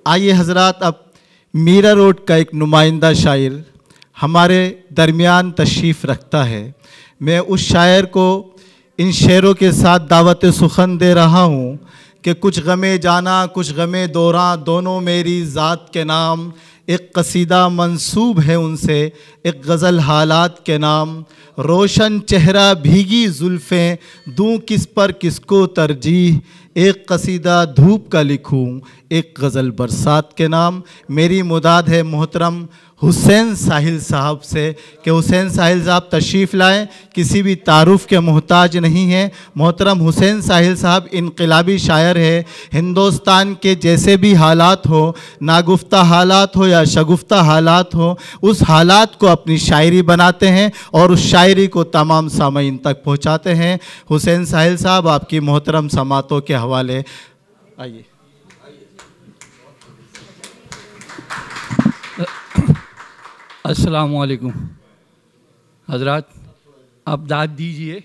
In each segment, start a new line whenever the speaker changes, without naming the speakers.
आइए हजरात, अब मीरा रोड का एक नुमाइंदा शायर हमारे दरमियान तशरीफ़ रखता है। मैं उस शायर को इन शेरों के साथ दावत सुखन दे रहा हूँ कि कुछ गमे जाना कुछ गमे दौरां, दोनों मेरी ज़ात के नाम। एक कसीदा मंसूब है उनसे, एक गज़ल हालात के नाम। रोशन चेहरा भीगी जुल्फ़ें, दूँ किस पर किसको तरजीह। एक कसीदा धूप का लिखूं, एक गज़ल बरसात के नाम। मेरी मुदाद है मोहतरम हुसैन साहिल साहब से कि हुसैन साहिल साहब तशरीफ़ लाएं, किसी भी तारुफ़ के मोहताज नहीं हैं। मोहतरम हुसैन साहिल साहब इनकलाबी शायर है। हिंदुस्तान के जैसे भी हालात हो, नागुफ्ता हालात हो या शगुफ्ता हालात हो, उस हालात को अपनी शायरी बनाते हैं और उस शायरी को तमाम सामीन तक पहुँचाते हैं। हुसैन साहिल साहब, आपकी मोहतरम समातों के हवाले आइए।
अस्सलामु अलैकुम हजरात, आप दाद दीजिए।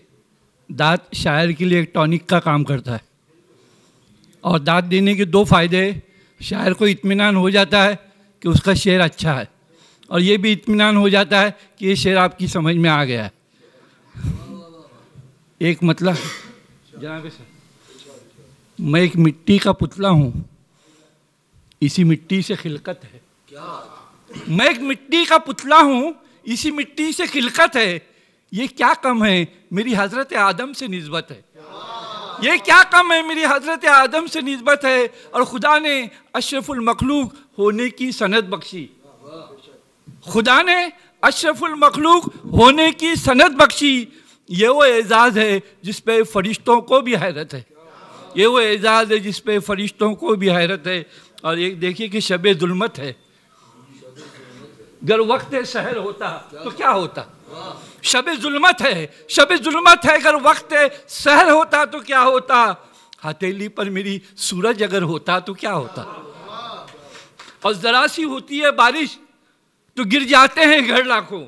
दाद शायर के लिए एक टॉनिक का काम करता है और दाद देने के दो फ़ायदे हैं। शायर को इत्मीनान हो जाता है कि उसका शेर अच्छा है, और ये भी इत्मीनान हो जाता है कि ये शेर आपकी समझ में आ गया है। एक मतलब जनाब सर, मैं एक मिट्टी का पुतला हूँ, इसी मिट्टी से खिलकत है। मैं एक मिट्टी का पुतला हूँ, इसी मिट्टी से खिलकत है। ये क्या कम है, मेरी हज़रत आदम से निस्बत है। ये क्या कम है, मेरी हज़रत आदम से निस्बत है। और खुदा ने अशरफुल मखलूक होने की सनद बख्शी। खुदा ने अशरफुल मखलूक होने की सनद बख्शी। ये वो एजाज़ है जिस पे फरिश्तों को भी हैरत है। ये वो एजाज़ है जिस पे फरिश्तों को भी हैरत है। और एक देखिए कि शब जुल्मत है, अगर वक्त सहर होता तो क्या होता। शब जुल्मत है, शब जुल्मत है, अगर वक्त सहर होता तो क्या होता। हथेली पर मेरी सूरज अगर होता तो क्या होता। और ज़रा सी होती है बारिश तो गिर जाते हैं घर लाखों।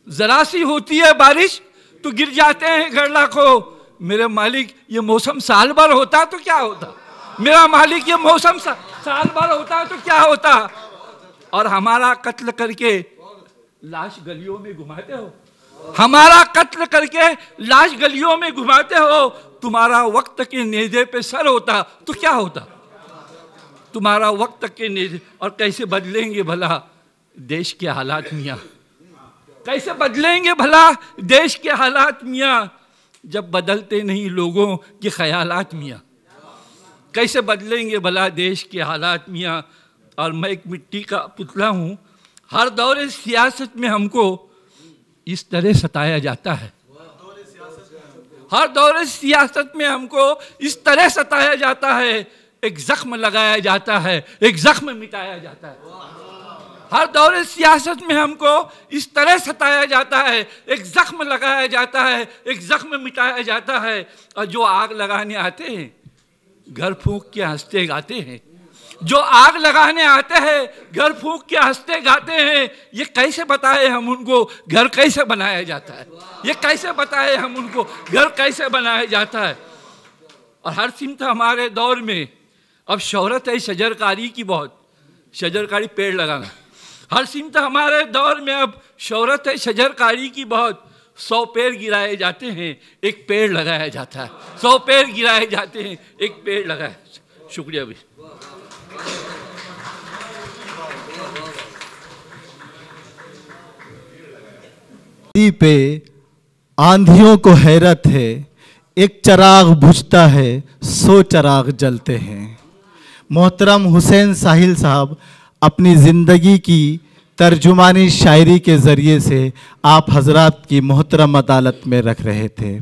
ज़रा सी होती है बारिश तो गिर जाते हैं घर लाखों। मेरे मालिक ये मौसम साल भर होता तो क्या होता। मेरा मालिक ये मौसम साल भर होता तो क्या होता। और हमारा कत्ल करके लाश गलियों में घुमाते हो। हमारा कत्ल करके लाश गलियों में घुमाते हो। तुम्हारा वक्त के नेज़े पे सर होता तो क्या होता। तुम्हारा वक्त के नेज़े। और कैसे बदलेंगे भला देश के हालात मियाँ, कैसे बदलेंगे भला देश के हालात मियाँ, जब बदलते नहीं लोगों के ख्यालात मियाँ। कैसे बदलेंगे भला देश के हालात मियाँ। और मैं एक मिट्टी का पुतला हूँ। हर दौर सियासत में हमको इस तरह सताया जाता है। हर दौर सियासत में हमको इस तरह सताया जाता है। एक जख्म लगाया जाता है, एक जख्म मिटाया जाता है। हर दौर सियासत में हमको इस तरह सताया जाता है। एक जख्म लगाया जाता है, एक जख्म मिटाया जाता है। और जो आग लगाने आते हैं घर फूंक के हंसते गाते हैं। जो आग लगाने आते हैं घर फूंक के हंसते गाते हैं। ये कैसे बताए हम उनको घर कैसे बनाया जाता है। ये कैसे बताए हम उनको घर कैसे बनाया जाता है। और हर सिमत हमारे दौर में अब शोहरत है शजरकारी की बहुत। शजरकारी पेड़ लगाना हर सिमत हमारे दौर में अब शोहरत है शजरकारी की बहुत। 100 पेड़ गिराए जाते हैं, एक पेड़ लगाया जाता है। 100 पेड़ गिराए जाते हैं, एक पेड़ लगाया। शुक्रिया भी।
पे आंधियों को हैरत है, एक चराग बुझता है 100 चराग जलते हैं। मोहतरम हुसैन साहिल साहब अपनी ज़िंदगी की तर्जुमानी शायरी के ज़रिए से आप हजरात की मोहतरम अदालत में रख रहे थे।